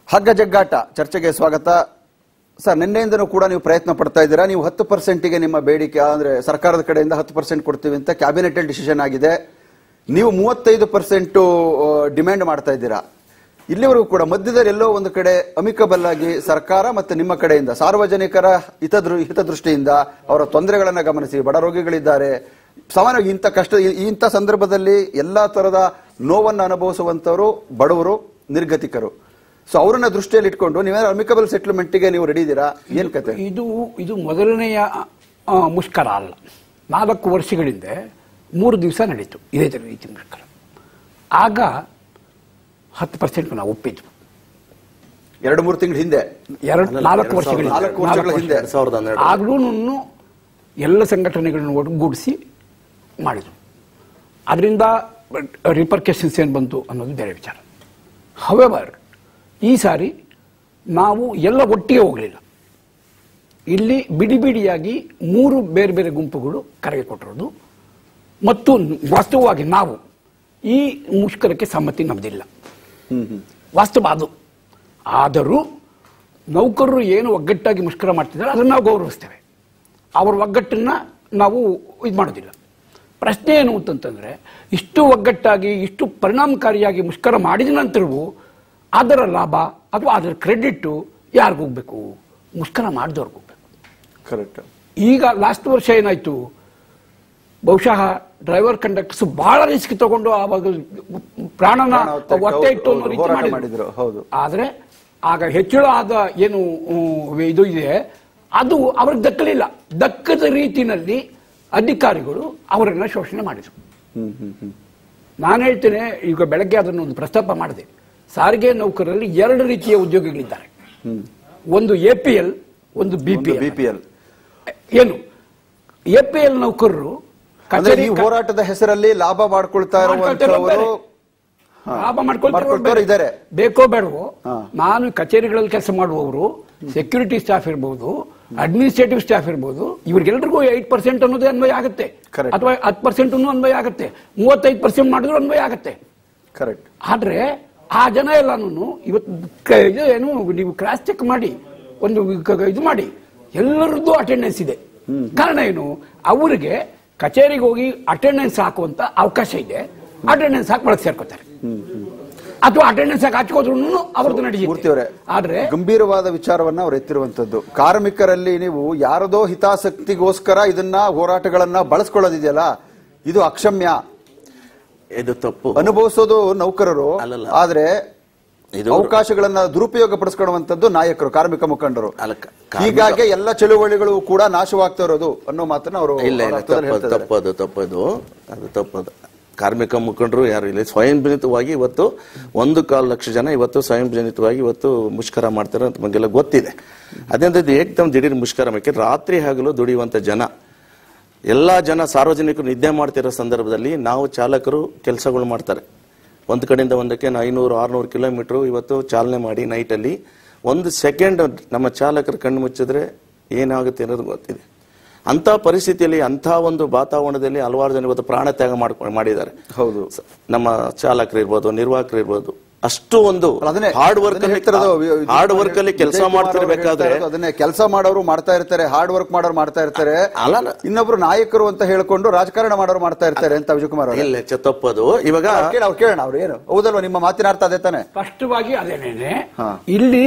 ಹಗ್ಗ ಜಗ್ಗಾಟ ಚರ್ಚೆಗೆ ಸ್ವಾಗತ ಸರ್. ನಿನ್ನೆಯಿಂದನೂ ಕೂಡ ನೀವು ಪ್ರಯತ್ನ ಪಡ್ತಾ ಇದ್ದೀರಾ. ನೀವು 10%ಗೆ ನಿಮ್ಮ ಬೇಡಿಕೆ ಅಂದ್ರೆ ಸರ್ಕಾರದ ಕಡೆಯಿಂದ 10% ಕೊಡ್ತೀವಿ ಅಂತ ಕ್ಯಾಬಿನೆಟ್ ಡಿಸಿಷನ್ ಆಗಿದೆ. ನೀವು 35% ಡಿಮ್ಯಾಂಡ್ ಮಾಡ್ತಾ ಇದ್ದೀರಾ. ಇಲ್ಲಿವರೆಗೂ ಕೂಡ ಮಧ್ಯದಲ್ಲಿ ಎಲ್ಲೋ ಒಂದು ಕಡೆ ಅಮಿಕಬಲ್ ಆಗಿ ಸರ್ಕಾರ ಮತ್ತೆ ನಿಮ್ಮ ಕಡೆಯಿಂದ ಸಾರ್ವಜನಿಕರ ಹಿತದೃಷ್ಟಿಯಿಂದ ಅವರ ತೊಂದರೆಗಳನ್ನ ಗಮನಿಸಿ, ಬಡ ರೋಗಿಗಳಿದ್ದಾರೆ, ಸಾಮಾನ್ಯವಾಗಿ ಇಂಥ ಸಂದರ್ಭದಲ್ಲಿ ಎಲ್ಲಾ ತರದ ನೋವನ್ನು ಅನುಭವಿಸುವಂತವರು ಬಡವರು, ನಿರ್ಗತಿಕರು. ಸೊ ಅವರನ್ನ ದೃಷ್ಟಿಯಲ್ಲಿ ಇಟ್ಕೊಂಡು ನೀವೇನಾದ್ರು ಅಮಿಕಬಲ್ ಸೆಟ್ಲ್ಮೆಂಟ್ಗೆ ನೀವು ರೆಡಿ ಇದ್ದೀರಾ? ಏನ್ ಕತೆ? ಇದು ಮೊದಲನೆಯ ಮುಷ್ಕರ ಅಲ್ಲ. 4 ವರ್ಷಗಳಿಂದ 3 ದಿವಸ ನಡೀತು ಇದೇ ರೀತಿ ಮುಷ್ಕರ. ಆಗ 10% ನಾವು ಒಪ್ಪಿದ್ವು. 2-3 ತಿಂಗಳ ಹಿಂದೆ, 4 ವರ್ಷಗಳ ಹಿಂದೆ ಆಗ್ಲೂ ಎಲ್ಲ ಸಂಘಟನೆಗಳನ್ನು ಒಟ್ಟುಗೂಡಿಸಿ ಮಾಡಿದ್ರು. ಅದರಿಂದ ರಿಪರ್ಕೇಷನ್ಸ್ ಏನು ಬಂತು ಅನ್ನೋದು ಬೇರೆ ವಿಚಾರ. ಹವೆವರ್ ಈ ಸಾರಿ ನಾವು ಎಲ್ಲ ಒಟ್ಟಿಗೆ ಹೋಗಲಿಲ್ಲ. ಇಲ್ಲಿ ಬಿಡಿ ಬಿಡಿಯಾಗಿ 3 ಬೇರೆ ಬೇರೆ ಗುಂಪುಗಳು ಕರೆಗೆ ಕೊಟ್ಟಿರೋದು ಮತ್ತು ವಾಸ್ತವವಾಗಿ ನಾವು ಈ ಮುಷ್ಕರಕ್ಕೆ ಸಮ್ಮತಿ ನಮ್ದಿಲ್ಲ. ವಾಸ್ತವ ಅದು. ಆದರೂ ನೌಕರರು ಏನು ಒಗ್ಗಟ್ಟಾಗಿ ಮುಷ್ಕರ ಮಾಡ್ತಿದ್ದಾರೆ ಅದನ್ನು ನಾವು ಗೌರವಿಸ್ತೇವೆ. ಅವರ ಒಗ್ಗಟ್ಟನ್ನ ನಾವು ಇದು ಮಾಡೋದಿಲ್ಲ. ಪ್ರಶ್ನೆ ಏನು ಅಂತಂತಂದ್ರೆ, ಇಷ್ಟು ಒಗ್ಗಟ್ಟಾಗಿ ಇಷ್ಟು ಪರಿಣಾಮಕಾರಿಯಾಗಿ ಮುಷ್ಕರ ಮಾಡಿದ ನಂತರವೂ ಅದರ ಲಾಭ ಅಥವಾ ಅದರ ಕ್ರೆಡಿಟ್ ಯಾರಿಗೂ ಹೋಗ್ಬೇಕು? ಮುಷ್ಕರ ಮಾಡಿದವ್ರಿಗೆ ಹೋಗ್ಬೇಕು. ಕರೆಕ್ಟ್. ಈಗ ಲಾಸ್ಟ್ ವರ್ಷ ಏನಾಯ್ತು, ಬಹುಶಃ ಡ್ರೈವರ್ ಕಂಡಕ್ಟರ್ಸ್ ಬಹಳ ರಿಸ್ಕ್ ತಗೊಂಡು ಆವಾಗ ಪ್ರಾಣನ ಒತ್ತೆ ಇಟ್ಟು ಅನ್ನೋ ರೀತಿ ಮಾಡಿದ್ರು. ಆದ್ರೆ ಆಗ ಹೆಚ್ಚಳ ಆದ ಏನು ಇದು ಇದೆ ಅದು ಅವ್ರಿಗೆ ದಕ್ಕಲಿಲ್ಲ. ದಕ್ಕದ ರೀತಿಯಲ್ಲಿ ಅಧಿಕಾರಿಗಳು ಅವರನ್ನ ಶೋಷಣೆ ಮಾಡಿದ್ರು. ನಾನು ಹೇಳ್ತೇನೆ, ಈಗ ಬೆಳಗ್ಗೆ ಅದನ್ನು ಒಂದು ಪ್ರಸ್ತಾಪ ಮಾಡಿದೆ. ಸಾರಿಗೆ ನೌಕರರಲ್ಲಿ 2 ರೀತಿಯ ಉದ್ಯೋಗಿಗಳಿದ್ದಾರೆ. ಒಂದು APL, ಒಂದು BPL. ಏನು APL ನೌಕರರು ಈ ಹೋರಾಟದ ಹೆಸರಲ್ಲಿ ಲಾಭ ಮಾಡ್ಕೊಳ್ತಾ ಇದ್ದಾರೆ. ಬೇಕೋ ಬೇಡವೋ, ನಾನು ಕಚೇರಿಗಳಲ್ಲಿ ಕೆಲಸ ಮಾಡುವವರು, ಸೆಕ್ಯೂರಿಟಿ ಸ್ಟಾಫ್ ಇರ್ಬೋದು, ಅಡ್ಮಿನಿಸ್ಟ್ರೇಟಿವ್ ಸ್ಟಾಫ್ ಇರ್ಬೋದು, ಇವ್ರಿಗೆಲ್ರಿಗೂ 8% ಅನ್ನೋದೇ ಅನ್ವಯ ಆಗುತ್ತೆ, ಅಥವಾ 10% ಅನ್ವಯ ಆಗುತ್ತೆ, 35% ಮಾಡಿದ್ರು ಅನ್ವಯ ಆಗುತ್ತೆ. ಕರೆಕ್ಟ್. ಆದ್ರೆ ಆ ಜನ ಎಲ್ಲಾನು ಇವತ್ತು ಏನು ನೀವು ಕ್ರಾಸ್ ಚೆಕ್ ಮಾಡಿ ಒಂದು ಇದು ಮಾಡಿ, ಎಲ್ಲರದ್ದು ಅಟೆಂಡೆನ್ಸ್ ಇದೆ. ಕಾರಣ ಏನು? ಅವರಿಗೆ ಕಚೇರಿಗೆ ಹೋಗಿ ಅಟೆಂಡೆನ್ಸ್ ಹಾಕುವಂತ ಅವಕಾಶ ಇದೆ. ಅಟೆಂಡೆನ್ಸ್ ಹಾಕಿ ಒಳಗೆ ಸೇರ್ಕೋತಾರೆ, ಅಥವಾ ಅಟೆಂಡೆನ್ಸ್ ಹಾಕಿ ಹಚ್ಕೋದ್ರು ಅವ್ರದ್ದು ನಡೆಯುತ್ತೆ. ಆದ್ರೆ ಗಂಭೀರವಾದ ವಿಚಾರವನ್ನ ಅವ್ರು ಎತ್ತಿರುವಂತದ್ದು, ಕಾರ್ಮಿಕರಲ್ಲಿ ನೀವು ಯಾರದೋ ಹಿತಾಸಕ್ತಿಗೋಸ್ಕರ ಇದನ್ನ ಹೋರಾಟಗಳನ್ನ ಬಳಸ್ಕೊಳ್ಳೋದಿದೆಯಲ್ಲ, ಇದು ಅಕ್ಷಮ್ಯ. ಇದು ತಪ್ಪು. ಅನುಭವಿಸೋದು ನೌಕರರು, ಆದ್ರೆ ಅವಕಾಶಗಳನ್ನ ದುರುಪಯೋಗ ಪಡಿಸ್ಕೊಳ್ಳುವಂತದ್ದು ನಾಯಕರು, ಕಾರ್ಮಿಕ ಮುಖಂಡರು. ಹೀಗಾಗಿ ಎಲ್ಲ ಚಳುವಳಿಗಳು ಕೂಡ ನಾಶವಾಗ್ತಾ ಇರೋದು ಅನ್ನೋ ಮಾತನ್ನ ಅವರು ತಪ್ಪದು. ಕಾರ್ಮಿಕ ಮುಖಂಡರು ಯಾರು ಇಲ್ಲ, ಸ್ವಯಂ ಜನಿತವಾಗಿ ಇವತ್ತು 1.25 ಲಕ್ಷ ಜನ ಇವತ್ತು ಸ್ವಯಂ ಜನಿತವಾಗಿ ಇವತ್ತು ಮುಷ್ಕರ ಮಾಡ್ತಾರೆ ಅಂತ ನಮಗೆಲ್ಲ ಗೊತ್ತಿದೆ. ಅದೇಂತ ಏಕ್ದಮ್ ದಿಢೀರ್ ಮುಷ್ಕರ ಮಾಡಿ ರಾತ್ರಿ ಹಗಲು ದುಡಿಯುವಂತ ಜನ, ಎಲ್ಲಾ ಜನ ಸಾರ್ವಜನಿಕರು ನಿದ್ದೆ ಮಾಡ್ತಿರೋ ಸಂದರ್ಭದಲ್ಲಿ ನಾವು ಚಾಲಕರು ಕೆಲಸಗಳು ಮಾಡ್ತಾರೆ. ಒಂದು ಕಡೆಯಿಂದ ಒಂದಕ್ಕೆ 500-600 ಕಿಲೋಮೀಟರ್ ಇವತ್ತು ಚಾಲನೆ ಮಾಡಿ ನೈಟಲ್ಲಿ 1 ಸೆಕೆಂಡ್ ನಮ್ಮ ಚಾಲಕರು ಕಣ್ಣು ಮುಚ್ಚಿದ್ರೆ ಏನಾಗುತ್ತೆ ಅನ್ನೋದು ಗೊತ್ತಿದೆ. ಅಂತ ಪರಿಸ್ಥಿತಿಯಲ್ಲಿ, ಅಂತ ಒಂದು ವಾತಾವರಣದಲ್ಲಿ ಹಲವಾರು ಜನ ಇವತ್ತು ಪ್ರಾಣ ತ್ಯಾಗ ಮಾಡಿದ್ದಾರೆ. ಹೌದು, ನಮ್ಮ ಚಾಲಕರು ಇರ್ಬೋದು, ನಿರ್ವಾಹಕರು ಇರ್ಬೋದು. ಅಷ್ಟು ಒಂದು ಹಾರ್ಡ್ ವರ್ಕ್ ಅಲ್ಲಿ ಕೆಲಸ ಮಾಡ್ತಿರ್ಬೇಕಾದ್ರೆ ಅದನ್ನೇ ಕೆಲಸ ಮಾಡೋರು ಮಾಡ್ತಾ ಇರ್ತಾರೆ, ಹಾರ್ಡ್ ವರ್ಕ್ ಮಾಡೋರು ಮಾಡ್ತಾ ಇರ್ತಾರೆ, ಇನ್ನೊಬ್ರು ನಾಯಕರು ಅಂತ ಹೇಳ್ಕೊಂಡು ರಾಜಕಾರಣ ಮಾಡೋರು ಮಾಡ್ತಾ ಇರ್ತಾರೆ ಅಂತ ವಿಜಯಕುಮಾರ್ ಇಲ್ಲ ತಪ್ಪದು. ಇವಾಗ ಕೇಳೋಣ, ಅವ್ರು ಏನು ಹೌದಲ್ವ? ನಿಮ್ಮ ಮಾತಿನ ಅರ್ಥ ಅದೇ ತಾನೆ? ಸ್ಪಷ್ಟವಾಗಿ ಅದೇನೇನೆ. ಇಲ್ಲಿ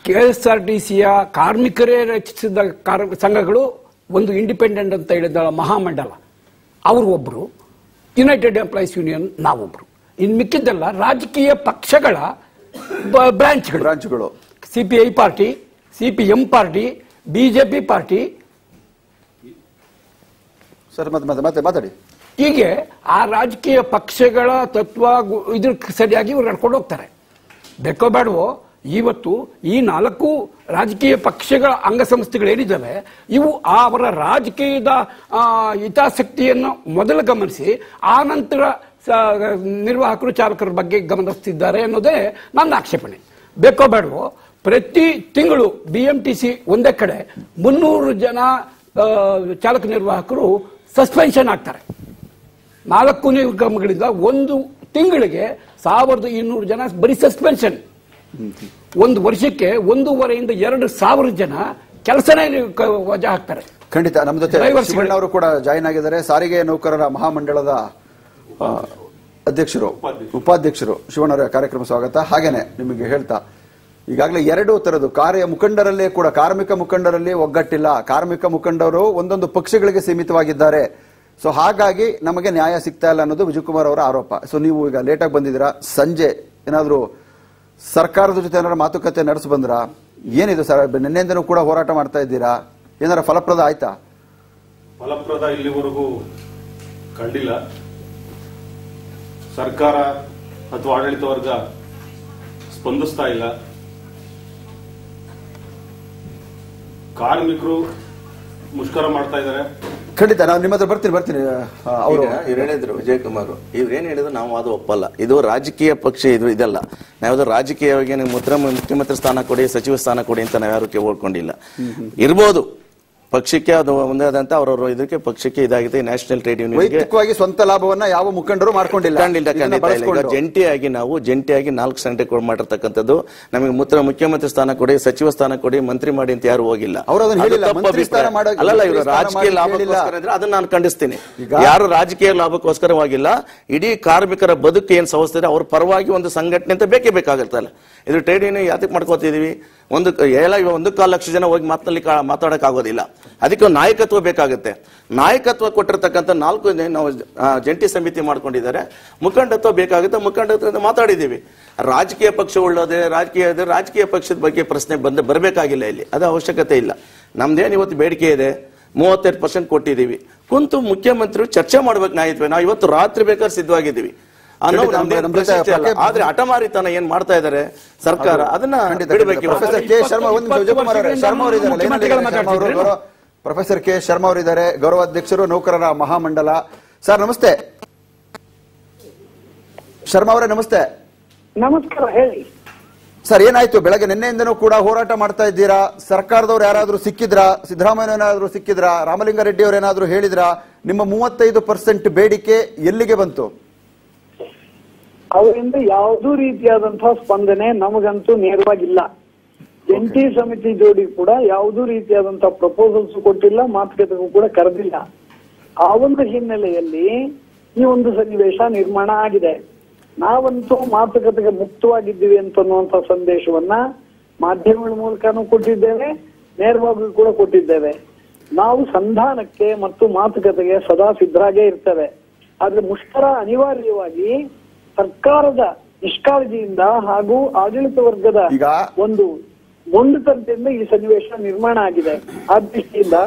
KSRTCಯ ಕಾರ್ಮಿಕರೇ ರಚಿಸಿದ ಸಂಘಗಳು ಒಂದು ಇಂಡಿಪೆಂಡೆಂಟ್ ಅಂತ ಹೇಳಿದ ಮಹಾಮಂಡಲ, ಅವರು ಒಬ್ರು, ಯುನೈಟೆಡ್ ಎಂಪ್ಲಾಯೀಸ್ ಯೂನಿಯನ್ ನಾವೊಬ್ರು. ಇನ್ನು ಮಿಕ್ಕಿದ್ದೆಲ್ಲ ರಾಜಕೀಯ ಪಕ್ಷಗಳ ಬ್ರಾಂಚ್ಗಳು. CPI party, CPM party, BJP party. Sir ಮತ್ತೆ ಮಾತಾಡಿ. ಹೀಗೆ ಆ ರಾಜಕೀಯ ಪಕ್ಷಗಳ ತತ್ವ ಇದ್ರ ಸರಿಯಾಗಿ ಇವ್ರು ನಡ್ಕೊಂಡು ಹೋಗ್ತಾರೆ. ಬೇಕೋ ಬೇಡವೋ, ಇವತ್ತು ಈ 4 ರಾಜಕೀಯ ಪಕ್ಷಗಳ ಅಂಗಸಂಸ್ಥೆಗಳೇನಿದ್ದಾವೆ ಇವು ಅವರ ರಾಜಕೀಯದ ಹಿತಾಸಕ್ತಿಯನ್ನು ಮೊದಲು ಗಮನಿಸಿ ಆ ನಂತರ ನಿರ್ವಾಹಕರು, ಚಾಲಕರ ಬಗ್ಗೆ ಗಮನಿಸುತ್ತಿದ್ದಾರೆ ಅನ್ನೋದೇ ನನ್ನ ಆಕ್ಷೇಪಣೆ. ಬೇಕೋ ಬೇಡವೋ, ಪ್ರತಿ ತಿಂಗಳು BMTC ಒಂದೇ ಕಡೆ 300 ಜನ ಚಾಲಕ ನಿರ್ವಾಹಕರು ಸಸ್ಪೆನ್ಷನ್ ಆಗ್ತಾರೆ. 4 ನಿಗಮಗಳಿಂದ ಒಂದು ತಿಂಗಳಿಗೆ 1200 ಜನ ಬರೀ ಸಸ್ಪೆನ್ಷನ್. ಒಂದು ವರ್ಷಕ್ಕೆ 1,500 ಇಂದ 2,000 ಜನ ಕೆಲಸನೇ ವಜಾ ಹಾಕ್ತಾರೆ. ಖಂಡಿತ. ನಮ್ಮ ಜೊತೆ ಶಿವಣ್ಣ ಅವರು ಕೂಡ ಜಾಯಿನ್ ಆಗಿದ್ದಾರೆ, ಸಾರಿಗೆ ನೌಕರರ ಮಹಾಮಂಡಳದ ಉಪಾಧ್ಯಕ್ಷರು. ಶಿವಣ್ಣ ಅವರ ಕಾರ್ಯಕ್ರಮ ಸ್ವಾಗತ. ಹಾಗೇನೆ ನಿಮಗೆ ಹೇಳ್ತಾ, ಈಗಾಗಲೇ 2 ತರದ್ದು ಮುಖಂಡರಲ್ಲೇ ಕೂಡ ಕಾರ್ಮಿಕ ಮುಖಂಡರಲ್ಲಿ ಒಗ್ಗಟ್ಟಿಲ್ಲ. ಕಾರ್ಮಿಕ ಮುಖಂಡರು ಒಂದೊಂದು ಪಕ್ಷಗಳಿಗೆ ಸೀಮಿತವಾಗಿದ್ದಾರೆ. ಸೊ ಹಾಗಾಗಿ ನಮಗೆ ನ್ಯಾಯ ಸಿಗ್ತಾ ಇಲ್ಲ ಅನ್ನೋದು ವಿಜಯಕುಮಾರ್ ಅವರ ಆರೋಪ. ಸೊ ನೀವು ಈಗ ಲೇಟಾಗಿ ಬಂದಿದ್ದೀರಾ, ಸಂಜೆ ಏನಾದರೂ ಸರ್ಕಾರದ ಜೊತೆ ಏನಾದ್ರು ಮಾತುಕತೆ ನಡೆಸಿ ಬಂದ್ರ? ಏನಿದೆ ಸರ್, ನಿನ್ನೆಯಿಂದನೂ ಕೂಡ ಹೋರಾಟ ಮಾಡ್ತಾ ಇದ್ದೀರಾ, ಏನಾರ ಫಲಪ್ರದ ಆಯ್ತಾ? ಫಲಪ್ರದ ಇಲ್ಲಿವರೆಗೂ ಕಂಡಿಲ್ಲ. ಸರ್ಕಾರ ಅಥವಾ ಆಡಳಿತ ವರ್ಗ ಸ್ಪಂದಿಸ್ತಾ ಇಲ್ಲ. ಕಾರ್ಮಿಕರು ಮುಷ್ಕರ ಮಾಡ್ತಾ ಇದ್ದಾರೆ. ಖಂಡಿತ ನಾವು ನಿಮ್ಮ ಹತ್ರ ಬರ್ತೀನಿ. ಅವರು ಹೇಳಿದ್ರು ವಿಜಯಕುಮಾರ್, ಇವ್ರು ಏನ್ ಹೇಳಿದ್ರು ನಾವು ಅದು ಒಪ್ಪಲ್ಲ. ಇದು ರಾಜಕೀಯ ಪಕ್ಷ, ಇದು ಇದಲ್ಲ. ನಾವ್ದು ರಾಜಕೀಯವಾಗಿ ಮುಖ್ಯಮಂತ್ರಿ ಸ್ಥಾನ ಕೊಡಿ, ಸಚಿವ ಸ್ಥಾನ ಕೊಡಿ ಅಂತ ನಾವ್ಯಾರು ಕೇಳ್ಕೊಂಡಿಲ್ಲ. ಇರ್ಬೋದು ಪಕ್ಷಕ್ಕೆ ಅದು ಒಂದೇ ಆದಂತ ಅವ್ರವ್ರ ಇದಕ್ಕೆ ಪಕ್ಷಕ್ಕೆ ಇದಾಗಿದೆ. ನ್ಯಾಷನಲ್ ಟ್ರೇಡ್ ಯೂನಿಯನ್ ವೈಯಕ್ತಿಕವಾಗಿ ಸ್ವಂತ ಲಾಭವನ್ನ ಯಾವ ಮುಖಂಡರು ಮಾಡ್ಕೊಂಡಿಲ್ಲ. ಜಂಟಿಯಾಗಿ 4 ಸಂಖ್ಯೆ ಮಾಡಿರ್ತಕ್ಕಂಥದ್ದು. ನಮಗೆ ಮುಖ್ಯಮಂತ್ರಿ ಸ್ಥಾನ ಕೊಡಿ, ಸಚಿವ ಸ್ಥಾನ ಕೊಡಿ, ಮಂತ್ರಿ ಮಾಡಿ ಅಂತ ಯಾರು ಹೋಗಿಲ್ಲ. ಅಲ್ಲಲ್ಲ, ಇವರು ರಾಜಕೀಯ ಲಾಭಕ್ಕೋಸ್ಕರ ಇದ್ರೆ ಅದನ್ನ ನಾನು ಖಂಡಿಸ್ತೀನಿ. ಯಾರು ರಾಜಕೀಯ ಲಾಭಕ್ಕೋಸ್ಕರವಾಗಿಲ್ಲ. ಇಡೀ ಕಾರ್ಮಿಕರ ಬದುಕು ಏನ್ ಸಂಸ್ಥೆ ಇದೆ ಅವ್ರ ಪರವಾಗಿ ಒಂದು ಸಂಘಟನೆ ಅಂತ ಬೇಕೇ ಬೇಕಾಗುತ್ತಲ್ಲ. ಇದು ಟ್ರೇಡ್ ಯೂನಿಯನ್ ಯಾತಕ್ಕೆ ಮಾಡ್ಕೋತಿದೀವಿ? 1.25 ಲಕ್ಷ ಜನ ಹೋಗಿ ಮಾತಾಡಕ್ ಆಗೋದಿಲ್ಲ. ಅದಕ್ಕೆ ಒಂದು ನಾಯಕತ್ವ ಬೇಕಾಗುತ್ತೆ. ನಾಯಕತ್ವ ಕೊಟ್ಟಿರ್ತಕ್ಕಂಥ 4 ನಾವು ಜಂಟಿ ಸಮಿತಿ ಮಾಡ್ಕೊಂಡಿದ್ದಾರೆ. ಮುಖಂಡತ್ವ ಬೇಕಾಗುತ್ತೆ. ಮುಖಂಡತ್ವದಿಂದ ಮಾತಾಡಿದೀವಿ. ರಾಜಕೀಯ ಪಕ್ಷ ಉಳ್ಳೋದೇ ರಾಜಕೀಯ ಪಕ್ಷದ ಬಗ್ಗೆ ಪ್ರಶ್ನೆ ಬರಬೇಕಾಗಿಲ್ಲ. ಇಲ್ಲಿ ಅದು ಅವಶ್ಯಕತೆ ಇಲ್ಲ. ನಮ್ದೇನು ಇವತ್ತು ಬೇಡಿಕೆ ಇದೆ, 35% ಕೊಟ್ಟಿದ್ದೀವಿ. ಕುಂತು ಮುಖ್ಯಮಂತ್ರಿ ಚರ್ಚೆ ಮಾಡ್ಬೇಕು ನ್ಯಾಯತ್ವ. ನಾವು ಇವತ್ತು ರಾತ್ರಿ ಬೇಕಾದ್ರೆ ಸಿದ್ಧವಾಗಿದ್ದೀವಿ. ಆದ್ರೆ ಹಠಮಾರಿತನ ಏನ್ ಮಾಡ್ತಾ ಇದ್ದಾರೆ ಸರ್ಕಾರ, ಅದನ್ನ ಪ್ರೊಫೆಸರ್ ಕೆ ಶರ್ಮಾ ಅವರಿದ್ದಾರೆ, ಗೌರವಾಧ್ಯಕ್ಷರು ನೌಕರರ ಮಹಾಮಂಡಲ. ಸರ್ ನಮಸ್ತೆ. ಶರ್ಮಾ ಅವರೇ ನಮಸ್ತೆ. ನಮಸ್ಕಾರ, ಹೇಳಿ ಸರ್. ಏನಾಯ್ತು ಬೆಳಗ್ಗೆ ನಿನ್ನೆಯಿಂದನೂ ಕೂಡ ಹೋರಾಟ ಮಾಡ್ತಾ ಇದ್ದೀರಾ? ಸರ್ಕಾರದವ್ರು ಯಾರಾದ್ರೂ ಸಿಕ್ಕಿದ್ರಾ? ಸಿದ್ದರಾಮಯ್ಯ ಏನಾದ್ರು ಸಿಕ್ಕಿದ್ರಾ? ರಾಮಲಿಂಗಾರೆಡ್ಡಿ ಅವರು ಏನಾದ್ರು ಹೇಳಿದ್ರಾ? ನಿಮ್ಮ 35% ಬೇಡಿಕೆ ಎಲ್ಲಿಗೆ ಬಂತು? ಅವರಿಂದ ಯಾವುದೂ ರೀತಿಯಾದಂತಹ ಸ್ಪಂದನೆ ನಮಗಂತೂ ನೇರವಾಗಿಲ್ಲ. ಜಂಟಿ ಸಮಿತಿ ಜೋಡಿ ಕೂಡ ಯಾವುದೂ ರೀತಿಯಾದಂತಹ ಪ್ರಪೋಸಲ್ಸ್ ಕೊಟ್ಟಿಲ್ಲ, ಮಾತುಕತೆಗೂ ಕೂಡ ಕರೆದಿಲ್ಲ. ಆ ಒಂದು ಹಿನ್ನೆಲೆಯಲ್ಲಿ ಈ ಒಂದು ಸನ್ನಿವೇಶ ನಿರ್ಮಾಣ ಆಗಿದೆ. ನಾವಂತೂ ಮಾತುಕತೆಗೆ ಮುಕ್ತವಾಗಿದ್ದೀವಿ ಅಂತನ್ನುವಂತಹ ಸಂದೇಶವನ್ನ ಮಾಧ್ಯಮಗಳ ಮೂಲಕನೂ ಕೊಟ್ಟಿದ್ದೇವೆ, ನೇರವಾಗಿ ಕೂಡ ಕೊಟ್ಟಿದ್ದೇವೆ. ನಾವು ಸಂಧಾನಕ್ಕೆ ಮತ್ತು ಮಾತುಕತೆಗೆ ಸದಾ ಸಿದ್ಧರಾಗೇ ಇರ್ತೇವೆ. ಆದ್ರೆ ಮುಷ್ಕರ ಅನಿವಾರ್ಯವಾಗಿ ಸರ್ಕಾರದ ನಿಷ್ಕಾಳಜಿಯಿಂದ ಹಾಗೂ ಆಡಳಿತ ವರ್ಗದ ಒಂದು ಮೊಂಡುತನದಿಂದ ಈ ಸನ್ನಿವೇಶ ನಿರ್ಮಾಣ ಆಗಿದೆ. ಆ ದೃಷ್ಟಿಯಿಂದ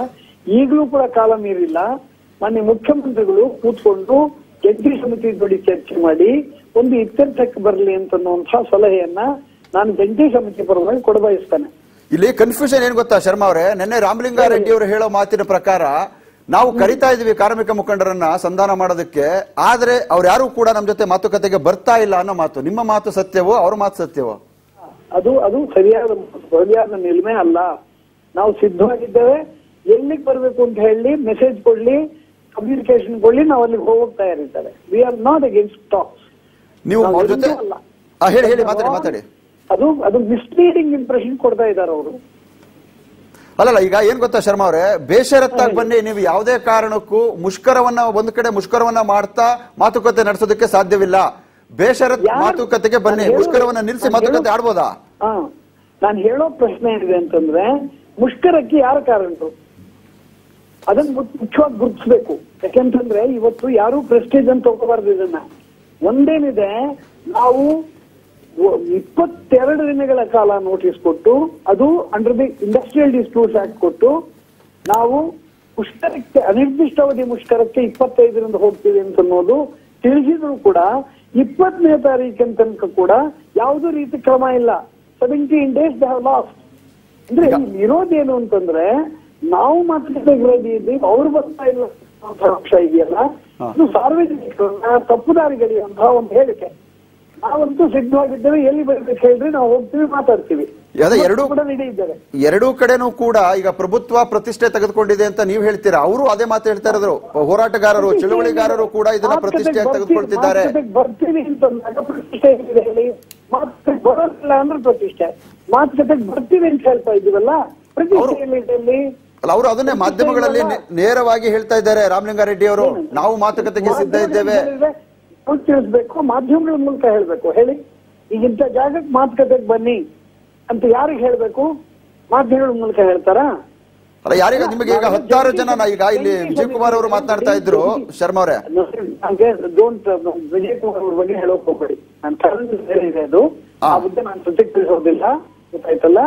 ಈಗಲೂ ಕೂಡ ಕಾಲ ಮೀರಿಲ್ಲ. ಮೊನ್ನೆ ಮುಖ್ಯಮಂತ್ರಿಗಳು ಕೂತ್ಕೊಂಡು ಜಂಟಿ ಸಮಿತಿ ಜೋಡಿ ಚರ್ಚೆ ಮಾಡಿ ಒಂದು ಇತ್ಯರ್ಥಕ್ಕೆ ಬರಲಿ ಅಂತನ್ನುವಂತಹ ಸಲಹೆಯನ್ನ ನಾನು ಜಂಟಿ ಸಮಿತಿ ಪರವಾಗಿ ಕೊಡಬಯಸ್ತೇನೆ. ಇಲ್ಲಿ ಕನ್ಫ್ಯೂಷನ್ ಏನ್ ಗೊತ್ತಾ ಶರ್ಮಾ ಅವರೇ, ನಿನ್ನೆ ರಾಮಲಿಂಗಾರೆಡ್ಡಿ ಅವರು ಹೇಳೋ ಮಾತಿನ ಪ್ರಕಾರ ನಾವು ಕರಿತಾ ಇದೀವಿ ಕಾರ್ಮಿಕ ಮುಖಂಡರನ್ನ ಸಂಧಾನ ಮಾಡೋದಕ್ಕೆ, ಆದ್ರೆ ಅವ್ರು ಯಾರು ಕೂಡ ನಮ್ಮ ಜೊತೆ ಮಾತುಕತೆಗೆ ಬರ್ತಾ ಇಲ್ಲ ಅನ್ನೋ ಮಾತು. ನಿಮ್ಮ ಮಾತು ಸತ್ಯವೋ ಅವ್ರ ಮಾತು ಸತ್ಯವೋ? ಅದು ಸರಿಯಾದ ನಿಲುಮೆ ಅಲ್ಲ. ನಾವು ಸಿದ್ಧವಾಗಿದ್ದೇವೆ. ಎಲ್ಲಿಗೆ ಬರ್ಬೇಕು ಅಂತ ಹೇಳಿ ಮೆಸೇಜ್ ಕೊಡ್ಲಿ, ಕಮ್ಯುನಿಕೇಶನ್ ಕೊಡ್ಲಿ, ನಾವು ಅಲ್ಲಿಗೆ ಹೋಗೋಕ್ ತಯಾರಿದ್ದೇವೆ. We are not against talks. ನೀವು ಅವ್ರ ಜೊತೆ ಹೇಳಿ ಮಾತಾಡಿ. ಅದು ಮಿಸ್ಲೀಡಿಂಗ್ ಇಂಪ್ರೆಷನ್ ಕೊಡ್ತಾ ಇದ್ದಾರೆ ಅವರು. ಅಲ್ಲಲ್ಲ, ಈಗ ಏನ್ ಗೊತ್ತಾ ಶರ್ಮಾ ಅವರೇ, ಬೇಷರತ್ತಾಗಿ ಬನ್ನಿ. ನೀವು ಯಾವುದೇ ಕಾರಣಕ್ಕೂ ಒಂದ್ ಕಡೆ ಮುಷ್ಕರವನ್ನ ಮಾಡ್ತಾ ಮಾತುಕತೆ ನಡೆಸೋದಕ್ಕೆ ಸಾಧ್ಯವಿಲ್ಲ. ಬೇಷರತ್ ಮಾತುಕತೆಗೆ ಬನ್ನಿ. ಮುಷ್ಕರವನ್ನ ನಿಲ್ಲಿಸಿ ಮಾತುಕತೆ ಆಡ್ಬೋದಾ? ನಾನು ಹೇಳೋ ಪ್ರಶ್ನೆ ಏನಿದೆ ಅಂತಂದ್ರೆ, ಮುಷ್ಕರಕ್ಕೆ ಯಾರು ಕಾರಣರು ಅದನ್ನ ಮುಖ್ಯವಾಗಿ ಗುರುತಿಸ್ಬೇಕು. ಯಾಕೆಂತಂದ್ರೆ ಇವತ್ತು ಯಾರು ಪ್ರೆಸ್ಟೇಜ್ ಅಂತ ತಗೋಬಾರ್ದು. ಇದನ್ನ ಒಂದೇನಿದೆ, ನಾವು 22 ದಿನಗಳ ಕಾಲ ನೋಟಿಸ್ ಕೊಟ್ಟು, ಅದು under the industrial disputes act ಕೊಟ್ಟು, ನಾವು ಮುಷ್ಕರಕ್ಕೆ ಅನಿರ್ದಿಷ್ಟಾವಧಿ ಮುಷ್ಕರಕ್ಕೆ 25ರಿಂದ ಹೋಗ್ತೀವಿ ಅಂತ ಅನ್ನೋದು ತಿಳಿಸಿದ್ರು ಕೂಡ 20ನೇ ತಾರೀಕಿನ ತನಕ ಕೂಡ ಯಾವುದೇ ರೀತಿ ಕ್ರಮ ಇಲ್ಲ. 17 days ದೇ ಹ್ಯಾವ್ ಲಾಸ್ಟ್. ಅಂದ್ರೆ ಇರೋದೇನು ಅಂತಂದ್ರೆ, ನಾವು ಮಾತುಕತೆಗೆ ರೆಡಿ ಇದ್ದೀವಿ, ಅವ್ರು ಬರ್ತಾ ಇಲ್ಲ ಅಂಶ ಇದೆಯಲ್ಲ, ಇದು ಸಾರ್ವಜನಿಕರನ್ನ ತಪ್ಪುದಾರಿಗಳಿರುವಂತಹ ಒಂದು ಹೇಳಿಕೆ. ನಾವಂತೂ ಸಿದ್ಧವಾಗಿದ್ದೇವೆ. ಎಲ್ಲಿ ಬರ್ಬೇಕು ಹೇಳ್ರಿ, ನಾವು ಹೋಗ್ತೀವಿ, ಮಾತಾಡ್ತೀವಿ. ಎರಡೂ ಕಡೆನೂ ಕೂಡ ಈಗ ಪ್ರಭುತ್ವ ಪ್ರತಿಷ್ಠೆ ತೆಗೆದುಕೊಂಡಿದೆ ಅಂತ ನೀವು ಹೇಳ್ತೀರಾ, ಅವರು ಅದೇ ಮಾತು ಹೇಳ್ತಾ ಇರೋದು. ಹೋರಾಟಗಾರರು, ಚಳುವಳಿಗಾರರು ಕೂಡ ಇದನ್ನ ಪ್ರತಿಷ್ಠೆಯಾಗಿ ತೆಗೆದುಕೊಳ್ತಿದ್ದಾರೆ. ಬರ್ತೀವಿ ಅಂತಂದಾಗ ಪ್ರತಿಷ್ಠೆ ಹೇಳಿ, ಮಾತುಕತೆ ಬರೋದಿಲ್ಲ ಅಂದ್ರೆ ಪ್ರತಿಷ್ಠೆ, ಮಾತುಕತೆಗೆ ಬರ್ತೀವಿ ಅಂತ ಹೇಳ್ತಾ ಇದ್ದೀವಲ್ಲ, ಪ್ರತಿಷ್ಠೆ ಎಲ್ಲಿದೆ? ಅಲ್ಲ, ಅವರು ಅದನ್ನೇ ಮಾಧ್ಯಮಗಳಲ್ಲಿ ನೇರವಾಗಿ ಹೇಳ್ತಾ ಇದ್ದಾರೆ. ರಾಮಲಿಂಗಾರೆಡ್ಡಿ ಅವರು, ನಾವು ಮಾತುಕತೆಗೆ ಸಿದ್ಧ ಇದ್ದೇವೆ ತಿಳಿಸ್ಬೇಕು, ಮಾಧ್ಯಮಗಳ ಮೂಲಕ ಹೇಳ್ಬೇಕು. ಹೇಳಿ, ಈಗ ಇಂಥ ಜಾಗಕ್ಕೆ ಮಾತುಕತೆಗೆ ಬನ್ನಿ ಅಂತ ಯಾರಿಗೆ ಹೇಳ್ಬೇಕು? ಮಾಧ್ಯಮಗಳ ಮೂಲಕ ಹೇಳ್ತಾರಾ? ಅಲ್ಲ, ಯಾರೀಗ ನಿಮಗೆ ಈಗ 10 ಜನ, ಈಗ ಇಲ್ಲಿ ವಿಜಯ್ ಕುಮಾರ್ ಅವರು ಮಾತನಾಡ್ತಾ ಇದ್ರು. ಶರ್ಮಾ ಅವರೇ, ನಂಗೆ ವಿಜಯ್ ಕುಮಾರ್ ಅವ್ರ ಬಗ್ಗೆ ಹೇಳೋಕ್ ಹೋಗ್ಬೇಡಿ. ನಾನು ಬೇರೆ ಇದೆ ಅದು, ಆ ಬಗ್ಗೆ ನಾನು ಪ್ರತಿಕ್ರಿಯಿಸೋದಿಲ್ಲ, ಗೊತ್ತಾಯ್ತಲ್ಲ.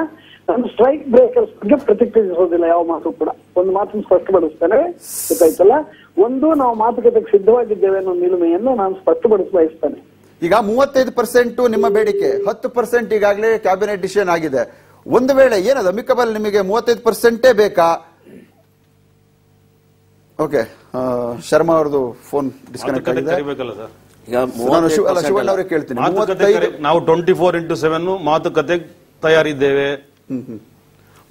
ನಾನು ಸ್ಟ್ರೈಕ್ ಬ್ರೇಕರ್ಸ್ ಬಗ್ಗೆ ಪ್ರತಿಕ್ರಿಯಿಸೋದಿಲ್ಲ ಯಾವ ಮಾತು ಕೂಡ. ಒಂದು ಮಾತನ್ನು ಸ್ಪಷ್ಟಪಡಿಸ್ತೇನೆ, ಗೊತ್ತಾಯ್ತಲ್ಲ. ಒಂದು, ನಾವು ಮಾತುಕತೆಗೆ ಸಿದ್ಧವಾಗಿದ್ದೇವೆ ಅನ್ನೋ ನಿಲುಮೆಯನ್ನು ನಾನು ಸ್ಪಷ್ಟಪಡಿಸಬಯಸ್ತೇನೆ. ಈಗ 35% ನಿಮ್ಮ ಬೇಡಿಕೆ, 10% ಈಗಾಗಲೇ ಕ್ಯಾಬಿನೆಟ್ ಡಿಸಿಷನ್ ಆಗಿದೆ. ಒಂದು ವೇಳೆ ಏನದು ಅಮಿಕಬಲ್, ನಿಮಗೆ 35% ಬೇಕಾ? ಓಕೆ, ಶರ್ಮಾ ಅವ್ರದ್ದು ಫೋನ್ ಡಿಸ್ಕನೆಕ್ಟ್ ಆಗಿದೆ. ನಾನು ಶಿವಣ್ಣ ಅವರಿಗೆ ಕೇಳ್ತೀನಿ. ನಾವು 24x7 ಮಾತುಕತೆಗೆ ತಯಾರಿದ್ದೇವೆ.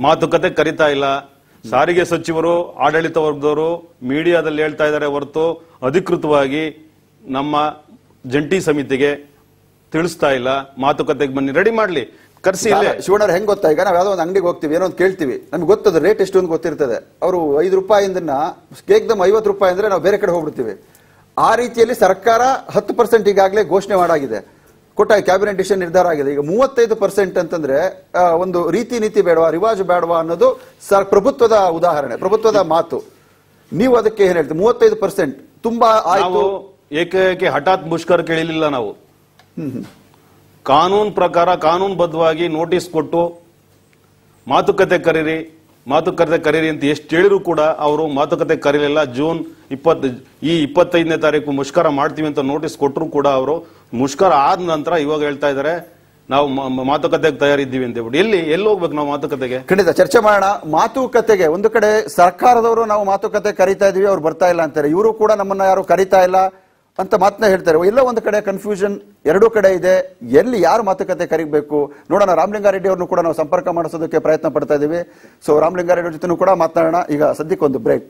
ಮಾತುಕತೆ ಕರಿತಾ ಇಲ್ಲ. ಸಾರಿಗೆ ಸಚಿವರು, ಆಡಳಿತ ವರ್ಗದವರು ಮೀಡಿಯಾದಲ್ಲಿ ಹೇಳ್ತಾ ಇದ್ದಾರೆ ಹೊರತು ಅಧಿಕೃತವಾಗಿ ನಮ್ಮ ಜಂಟಿ ಸಮಿತಿಗೆ ತಿಳಿಸ್ತಾ ಇಲ್ಲ. ಮಾತುಕತೆಗೆ ಬನ್ನಿ, ರೆಡಿ ಮಾಡ್ಲಿ, ಕರ್ಸಿ. ಶಿವಣ್ಣ ಹೆಂಗ್ ಗೊತ್ತಾ, ಈಗ ನಾವು ಯಾವ್ದೋ ಒಂದು ಅಂಗಡಿಗೆ ಹೋಗ್ತೀವಿ, ಏನೋ ಒಂದು ಕೇಳ್ತೀವಿ, ನಮ್ಗೆ ಗೊತ್ತದ ರೇಟ್ ಎಷ್ಟು ಅಂತ ಗೊತ್ತಿರ್ತದೆ. ಅವರು 5 ರೂಪಾಯಿಂದನ್ನ ಏಕ್ದಮ್ 50 ರೂಪಾಯಿ ಅಂದ್ರೆ ನಾವು ಬೇರೆ ಕಡೆ ಹೋಗ್ಬಿಡ್ತೀವಿ. ಆ ರೀತಿಯಲ್ಲಿ ಸರ್ಕಾರ 10% ಈಗಾಗಲೇ ಘೋಷಣೆ ಮಾಡಾಗಿದೆ, ಕೊಟ್ಟ ಕ್ಯಾಬಿನೆಟ್ ಡಿಸಿಷನ್ ನಿರ್ಧಾರ ಆಗಿದೆ. ಈಗ 35% ಅಂತಂದ್ರೆ ಒಂದು ರೀತಿ ನೀತಿ ಬೇಡವಾ, ರಿವಾಜು ಬೇಡವಾ ಅನ್ನೋದು ಪ್ರಭುತ್ವದ ಉದಾಹರಣೆ, ಪ್ರಭುತ್ವದ ಮಾತು. ನೀವು ಅದಕ್ಕೆ ಏನ್ ಹೇಳ್ತೀವಿ? 35% ತುಂಬಾ ಆಯ್ತು. ಏಕೆ ಹಠಾತ್ ಮುಷ್ಕರ ಕೇಳಲಿಲ್ಲ ನಾವು. ಕಾನೂನು ಪ್ರಕಾರ ಕಾನೂನುಬದ್ಧವಾಗಿ ನೋಟಿಸ್ ಕೊಟ್ಟು ಮಾತುಕತೆ ಕರೀರಿ ಅಂತ ಎಷ್ಟು ಹೇಳಿದ್ರು ಕೂಡ ಅವರು ಮಾತುಕತೆ ಕರೀಲಿಲ್ಲ. ಜೂನ್ 25ನೇ ತಾರೀಕು ಮುಷ್ಕರ ಮಾಡ್ತೀವಿ ಅಂತ ನೋಟಿಸ್ ಕೊಟ್ಟರು ಕೂಡ ಅವರು ಮುಷ್ಕರ ಆದ ನಂತರ ಇವಾಗ ಹೇಳ್ತಾ ಇದ್ದಾರೆ ನಾವು ಮಾತುಕತೆಗೆ ತಯಾರಿದ್ದೀವಿ ಅಂತ ಹೇಳ್ಬಿಟ್ಟು. ಎಲ್ಲಿ ಹೋಗ್ಬೇಕು ನಾವು ಮಾತುಕತೆಗೆ? ಖಂಡಿತ ಚರ್ಚೆ ಮಾಡೋಣ. ಮಾತುಕತೆಗೆ ಒಂದು ಕಡೆ ಸರ್ಕಾರದವರು ನಾವು ಮಾತುಕತೆ ಕರೀತಾ ಇದೀವಿ, ಅವ್ರು ಬರ್ತಾ ಇಲ್ಲ ಅಂತಾರೆ. ಇವರು ಕೂಡ ನಮ್ಮನ್ನ ಯಾರು ಕರೀತಾ ಇಲ್ಲ ಅಂತ ಮಾತನ್ನ ಹೇಳ್ತಾರೆ. ಎಲ್ಲ ಒಂದು ಕಡೆ ಕನ್ಫ್ಯೂಷನ್ ಎರಡೂ ಕಡೆ ಇದೆ. ಎಲ್ಲಿ ಯಾರು ಮಾತುಕತೆ ಕರಿಬೇಕು ನೋಡೋಣ. ರಾಮಲಿಂಗಾರೆಡ್ಡಿ ಅವ್ರನ್ನು ಕೂಡ ನಾವು ಸಂಪರ್ಕ ಮಾಡಿಸೋದಕ್ಕೆ ಪ್ರಯತ್ನ ಪಡ್ತಾ ಇದೀವಿ. ಸೊ ರಾಮಲಿಂಗಾರೆಡ್ಡಿ ಜೊತೆ ಕೂಡ ಮಾತನಾಡೋಣ. ಈಗ ಸದ್ಯಕ್ಕೊಂದು ಬ್ರೇಕ್.